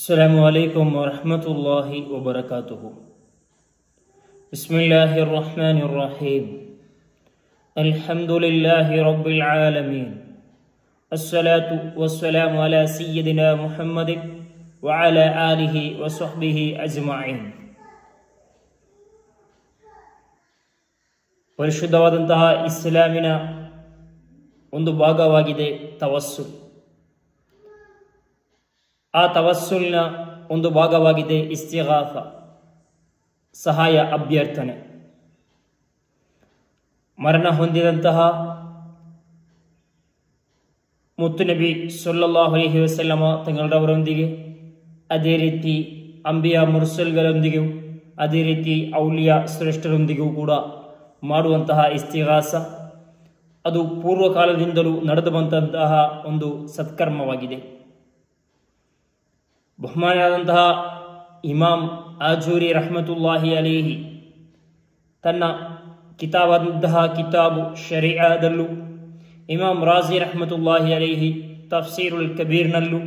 السلام عليكم ورحمة الله وبركاته. بسم الله الرحمن الرحيم. الحمد لله رب العالمين. الصلاة والسلام على سيدنا محمد وعلى آله وصحبه أجمعين. ಪರಿಶುದ್ಧವಾದಂತಹ ಇಸ್ಲಾಮಿನ ಒಂದು ಭಾಗವಾಗಿದೆ ತವಸ್ಸುಲ್. ಆ ತವಸ್ಸುಲ್ನ ಒಂದು ಭಾಗವಾಗಿದೆ ಇಸ್ತಿಗಾಸ, ಸಹಾಯ ಅಭ್ಯರ್ಥನೆ. ಮರಣ ಹೊಂದಿದಂತಹ ಮುತ್ತುನಬಿ ಸಲ್ಲಲ್ಲಾಹು ಅಲೈಹಿ ವಸಲ್ಲಮ ತಂಗಳವರೊಂದಿಗೆ, ಅದೇ ರೀತಿ ಅಂಬಿಯಾ ಮುರ್ಸಲ್ಗಳೊಂದಿಗೂ, ಅದೇ ರೀತಿ ಔಲಿಯಾ ಶ್ರೇಷ್ಠರೊಂದಿಗೂ ಕೂಡ ಮಾಡುವಂತಹ ಇಸ್ತಿಗಾಸ ಅದು ಪೂರ್ವಕಾಲದಿಂದಲೂ ನಡೆದು ಬಂದಂತಹ ಒಂದು ಸತ್ಕರ್ಮವಾಗಿದೆ. ಬಹುಮಾನಿಯಾದಂತಹ ಇಮಾಮ್ ಆಜೂರಿ ರಹಮತುಲ್ಲಾಹಿ ಅಲೈಹಿ ತನ್ನ ಕಿತಾಬಾದಂತಹ ಕಿತಾಬು ಶರಿಯಾದಲ್ಲೂ, ಇಮಾಮ್ ರಾಜಿ ರಹಮತುಲ್ಲಾಹಿ ಅಲೈಹಿ ತಫ್ಸೀರುಲ್ ಕಬೀರ್ನಲ್ಲೂ,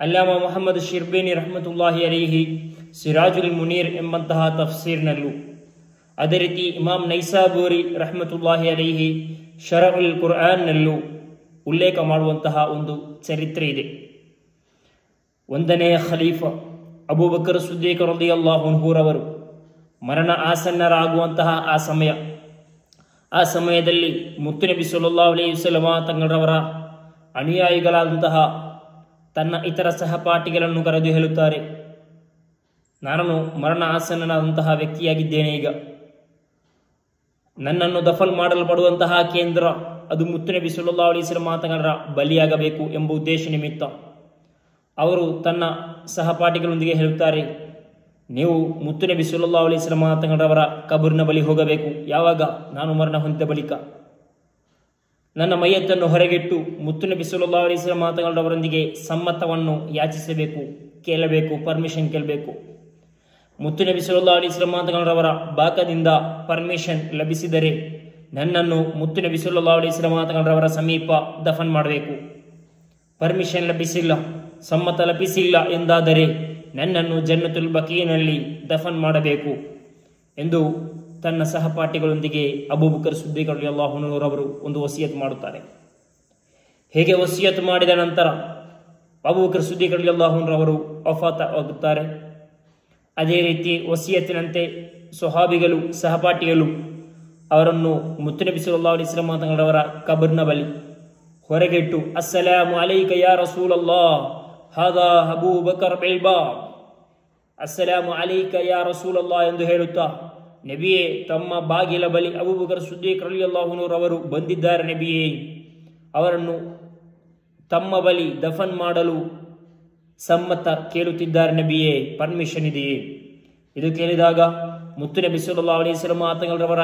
ಅಲ್ಲಾಮಾ ಮೊಹಮ್ಮದ್ ಶಿರ್ಬೇನಿ ರಹಮತುಲ್ಲಾಹಿ ಅಲೈಹಿ ಸಿರಾಜುಲ್ ಮುನೀರ್ ಎಂಬಂತಹ ತಫ್ಸೀರ್ನಲ್ಲೂ, ಅದೇ ರೀತಿ ಇಮಾಮ್ ನೈಸಾಬೂರಿ ರಹಮತುಲ್ಲಾಹಿ ಅಲೈಹಿ ಶರಹುಲ್ ಕುರ್ಆನ್ನಲ್ಲೂ ಉಲ್ಲೇಖ ಮಾಡುವಂತಹ ಒಂದು ಚರಿತ್ರೆ ಇದೆ. ಒಂದನೇ ಖಲೀಫಾ ಅಬೂಬಕರ್ ಸಿದ್ದೀಕ್ ರಲಿಯಲ್ಲಾಹು ಅನ್ಹುರವರು ಮರಣ ಆಸನ್ನರಾಗುವಂತಹ ಆ ಸಮಯದಲ್ಲಿ ಮುತ್ತುನಬಿ ಸಲ್ಲಲ್ಲಾಹು ಅಲೈಹಿ ವಸಲ್ಲಮ ತಂಗಳವರ ಅನುಯಾಯಿಗಳಾದಂತಹ ತನ್ನ ಇತರ ಸಹಪಾಠಿಗಳನ್ನು ಕರೆದು ಹೇಳುತ್ತಾರೆ, ನಾನು ಮರಣ ಆಸನ್ನನಾದಂತಹ ವ್ಯಕ್ತಿಯಾಗಿದ್ದೇನೆ. ಈಗ ನನ್ನನ್ನು ದಫನ್ ಮಾಡಲ್ಪಡುವಂತಹ ಕೇಂದ್ರ ಅದು ಮುತ್ತುನಬಿ ಸಲ್ಲಲ್ಲಾಹು ಅಲೈಹಿ ವಸಲ್ಲಮ ತಂಗಳರ ಬಲಿಯಾಗಬೇಕು ಎಂಬ ಉದ್ದೇಶ ನಿಮಿತ್ತ ಅವರು ತನ್ನ ಸಹಪಾಠಿಗಳೊಂದಿಗೆ ಹೇಳುತ್ತಾರೆ, ನೀವು ಮುತ್ತುನಬಿ ಸಲ್ಲಲ್ಲಾಹು ಅಲೈಹಿ ವಸಲ್ಲಮ ತಂಗಳವರ ಕಬರ್ನ ಬಳಿ ಹೋಗಬೇಕು. ಯಾವಾಗ? ನಾನು ಮರಣ ಹೊಂದಿದ ಬಳಿಕ ನನ್ನ ಮೈಯತ್ತನ್ನು ಹೊರಗಿಟ್ಟು ಮುತ್ತುನಬಿ ಸಲ್ಲಲ್ಲಾಹು ಅಲೈಹಿ ವಸಲ್ಲಮ ತಂಗಳವರೊಂದಿಗೆ ಸಮ್ಮತವನ್ನು ಯಾಚಿಸಬೇಕು, ಕೇಳಬೇಕು, ಪರ್ಮಿಷನ್ ಕೇಳಬೇಕು. ಮುತ್ತುನಬಿ ಸಲ್ಲಲ್ಲಾಹು ಅಲೈಹಿ ವಸಲ್ಲಮ ತಂಗಳವರ ಬಾಕದಿಂದ ಪರ್ಮಿಷನ್ ಲಭಿಸಿದರೆ ನನ್ನನ್ನು ಮುತ್ತುನಬಿ ಸಲ್ಲಲ್ಲಾಹು ಅಲೈಹಿ ವಸಲ್ಲಮ ತಂಗಳವರ ಸಮೀಪ ದಫನ್ ಮಾಡಬೇಕು. ಪರ್ಮಿಷನ್ ಲಭಿಸಿಲ್ಲ, ಸಮ್ಮತ ಲಭಿಸಿಲ್ಲ ಎಂದಾದರೆ ನನ್ನನ್ನು ಜನ್ನತುಲ್ ಬಕೀನಲ್ಲಿ ದಫನ್ ಮಾಡಬೇಕು ಎಂದು ತನ್ನ ಸಹಪಾಠಿಗಳೊಂದಿಗೆ ಅಬೂಬಕರ್ ಸಿದ್ದೀಕ್ ರಲಿಯಲ್ಲಾಹು ಅನ್ಹುರವರು ಒಂದು ವಸಿಯತ್ ಮಾಡುತ್ತಾರೆ. ಹೇಗೆ ವಸಿಯತ್ ಮಾಡಿದ ನಂತರ ಅಬೂಬಕರ್ ಸಿದ್ದೀಕ್ ರಲಿಯಲ್ಲಾಹು ಅನ್ಹುರವರು ವಫಾತ್ ಆಗುತ್ತಾರೆ, ಅದೇ ರೀತಿ ವಸಿಯತ್ತಿನಂತೆ ಸ್ವಹಾಬಿಗಳು, ಸಹಪಾಠಿಗಳು ಅವರನ್ನು ಮುತ್ತುನಬಿ ಸಲ್ಲಲ್ಲಾಹು ಅಲೈಹಿ ವಸಲ್ಲಮ ತಂಗಳವರ ಕಬರ್ನ ಬಳಿ ಹೊರಗಿಟ್ಟು, ಅಸ್ಸಲಾಮು ಅಲೈಕ ಯಾ ರಸೂಲಲ್ಲಾಹ್ ಹಾದಾ ಅಬೂಬಕರ್ ಬಿಲ್ ಬಾಬ್, ಅಸ್ಸಲಾಮು ಅಲೈಕ ಯಾ ರಸೂಲಲ್ಲಾಹ್ ಎಂದು ಹೇಳುತ್ತಾ, ನಬಿಯೇ ತಮ್ಮ ಬಾಗಿಲ ಬಳಿ ಅಬೂಬಕರ್ ಸಿದ್ದೀಕ್ ರಲಿಯಲ್ಲಾಹು ಅನ್ಹುರವರು ಬಂದಿದ್ದಾರೆ ನಬಿಯೇ, ಅವರನ್ನು ತಮ್ಮ ಬಳಿ ದಫನ್ ಮಾಡಲು ಸಮ್ಮತ ಕೇಳುತ್ತಿದ್ದಾರೆ ನಬಿಯೇ, ಪರ್ಮಿಷನ್ ಇದೆಯೇ? ಇದು ಕೇಳಿದಾಗ ಮುತ್ತುನಬಿ ಸಲ್ಲಲ್ಲಾಹು ಅಲೈಹಿ ವಸಲ್ಲಮ ತಂಗಳವರ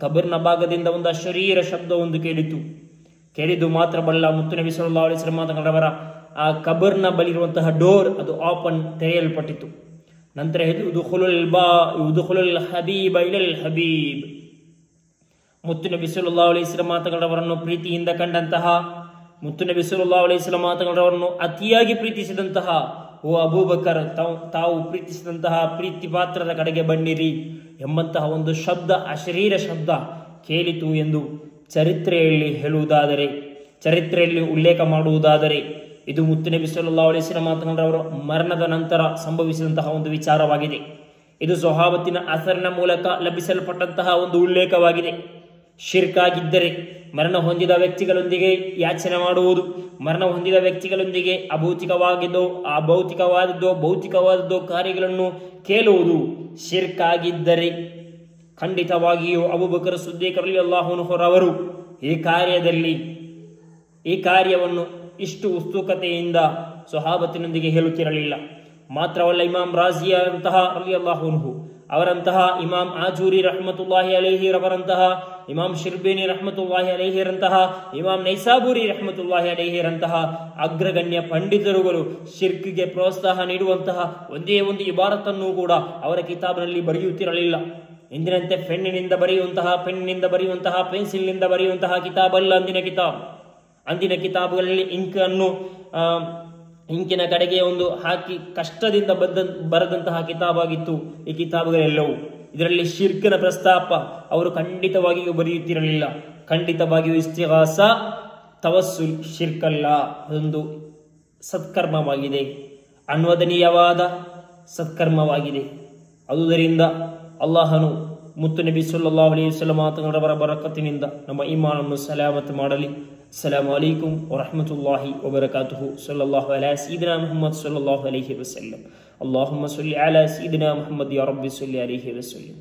ಕಬರ್ನ ಭಾಗದಿಂದ ಒಂದು ಶರೀರ ಶಬ್ದ ಒಂದು ಕೇಳಿತು. ಕೇಳಿದ್ದು ಮಾತ್ರವಲ್ಲ, ಮುತ್ತುನಬಿ ಸಲ್ಲಲ್ಲಾಹು ಅಲೈಹಿ ವಸಲ್ಲಮ ತಂಗಳವರ ಆ ಕಬರ್ನ ಬಳಿರುವಂತಹ ಡೋರ್ ಅದು ಓಪನ್, ತೆರೆಯಲ್ಪಟ್ಟಿತು. ನಂತರ ಉದುಖುಲುಲ್ ಹಬೀಬ ಇಲಲ್ ಹಬೀಬ್, ಮುತ್ತುನಬಿ ಸಲ್ಲಲ್ಲಾಹು ಅಲೈಹಿ ವಸಲ್ಲಮ ತಂಗಳವರನ್ನು ಪ್ರೀತಿಯಿಂದ ಕಂಡಂತಹ, ಮುತ್ತುನಬಿ ಸಲ್ಲಲ್ಲಾಹು ಅಲೈಹಿ ವಸಲ್ಲಮ ತಂಗಳವರನ್ನು ಅತಿಯಾಗಿ ಪ್ರೀತಿಸಿದಂತಹ ಓ ಅಬೂಬಕರ್, ತಾವು ಪ್ರೀತಿಸಿದಂತಹ ಪ್ರೀತಿ ಪಾತ್ರದ ಕಡೆಗೆ ಬನ್ನಿರಿ ಎಂಬಂತಹ ಒಂದು ಶಬ್ದ, ಅಶರೀರ ಶಬ್ದ ಕೇಳಿತು ಎಂದು ಚರಿತ್ರೆಯಲ್ಲಿ ಉಲ್ಲೇಖ ಮಾಡುವುದಾದರೆ ಇದು ಮುತ್ತುನಬಿ ಸಲ್ಲಲ್ಲಾಹು ಅಲೈಹಿ ವಸಲ್ಲಮ ತಂಗಳವರ ಮರಣದ ನಂತರ ಸಂಭವಿಸಿದಂತಹ ಒಂದು ವಿಚಾರವಾಗಿದೆ. ಇದು ಸ್ವಹಾಬತ್ತಿನ ಅಸರಿನ ಮೂಲಕ ಲಭಿಸಲ್ಪಟ್ಟಂತಹ ಒಂದು ಉಲ್ಲೇಖವಾಗಿದೆ. ಶಿರ್ಕಾಗಿದ್ದರೆ ಮರಣ ಹೊಂದಿದ ವ್ಯಕ್ತಿಗಳೊಂದಿಗೆ ಯಾಚನೆ ಮಾಡುವುದು, ಮರಣ ಹೊಂದಿದ ವ್ಯಕ್ತಿಗಳೊಂದಿಗೆ ಭೌತಿಕವಾದದ್ದೋ ಕಾರ್ಯಗಳನ್ನು ಕೇಳುವುದು ಶಿರ್ಕಾಗಿದ್ದರೆ ಖಂಡಿತವಾಗಿಯೂ ಅಬೂಬಕರ್ ಸಿದ್ದೀಕ್ ರಲಿಯಲ್ಲಾಹು ಅನ್ಹುರವರು ಈ ಕಾರ್ಯವನ್ನು ಇಷ್ಟು ಉತ್ಸುಕತೆಯಿಂದ ಸ್ವಹಾಬತ್ತಿನೊಂದಿಗೆ ಹೇಳುತ್ತಿರಲಿಲ್ಲ. ಮಾತ್ರವಲ್ಲ, ಇಮಾಮ್ ರಾಜಿಯಂತಹ ರಲಿಯಲ್ಲಾಹು ಅನ್ಹು ಅವರಂತಹ, ಇಮಾಮ್ ಆಜೂರಿ ರಹಮತುಲ್ಲಾಹಿ ಅಲೈಹಿ ರವರಂತಹ, ಇಮಾಮ್ ಶಿರ್ಬೇನಿ ರಹಮತುಲ್ಲಾಹಿ ಅಲೈಹಿರಂತಹ, ಇಮಾಮ್ ನೈಸಾಬೂರಿ ರಹಮತುಲ್ಲಾಹಿ ಅಲೈಹಿರಂತಹ ಅಗ್ರಗಣ್ಯ ಪಂಡಿತರುಗಳು ಶಿರ್ಕ್ಗೆ ಪ್ರೋತ್ಸಾಹ ನೀಡುವಂತಹ ಒಂದೇ ಒಂದು ಇಬಾರತನ್ನು ಕೂಡ ಅವರ ಕಿತಾಬ್ನಲ್ಲಿ ಬರೆಯುತ್ತಿರಲಿಲ್ಲ. ಇಂದಿನಂತೆ ಪೆನ್ನಿನಿಂದ ಬರೆಯುವಂತಹ ಪೆನ್ಸಿಲ್ನಿಂದ ಬರೆಯುವಂತಹ ಕಿತಾಬ್ ಅಲ್ಲ ಅಂದಿನ ಕಿತಾಬ್. ಅಂದಿನ ಕಿತಾಬುಗಳಲ್ಲಿ ಇಂಕ್ ಅನ್ನು ಹಿಂಕಿನ ಕಡೆಗೆ ಒಂದು ಹಾಕಿ ಕಷ್ಟದಿಂದ ಬರೆದಂತಹ ಕಿತಾಬಾಗಿತ್ತು ಈ ಕಿತಾಬುಗಳೆಲ್ಲವೂ. ಇದರಲ್ಲಿ ಶಿರ್ಕನ ಪ್ರಸ್ತಾಪ ಅವರು ಖಂಡಿತವಾಗಿಯೂ ಬರೆಯುತ್ತಿರಲಿಲ್ಲ. ಖಂಡಿತವಾಗಿಯೂ ಇಸ್ತಿಗಾಸ ತವಸ್ಸುಲ್ ಶಿರ್ಕಲ್ಲ, ಅದೊಂದು ಸತ್ಕರ್ಮವಾಗಿದೆ, ಅನ್ವದನೀಯವಾದ ಸತ್ಕರ್ಮವಾಗಿದೆ. ಆದುದರಿಂದ ಅಲ್ಲಾಹನು ಮುತ್ತು ನಬಿ ಸಲ್ಲಲ್ಲಾಹು ಅಲೈಹಿ ವಸಲ್ಲಂ ಅವರ ಬರಕತ್ತಿನಿಂದ ನಮ್ಮ ಈಮಾನನ್ನು ಸಲಾಮತ್ ಮಾಡಲಿ. ಅಸ್ಸಲಾಮು ಅಲೈಕುಂ ವರಹಮತುಲ್ಲಾಹಿ ವಬರಕಾತುಹು. ಸಲ್ಲಲ್ಲಾಹು ಅಲಾ ಸಯ್ಯಿದಿನಾ ಮುಹಮ್ಮದ್ ಸಲ್ಲಲ್ಲಾಹು ಅಲೈಹಿ ವಸಲ್ಲಂ. ಅಲ್ಲಾಹುಮ್ಮ ಸಲ್ಲಿ ಅಲಾ ಸಯ್ಯಿದಿನಾ ಮುಹಮ್ಮದ್ ಯಾ ರಬ್ಬಿ ಸಲ್ಲಿ ಅಲೈಹಿ ವಸಲ್ಲಂ.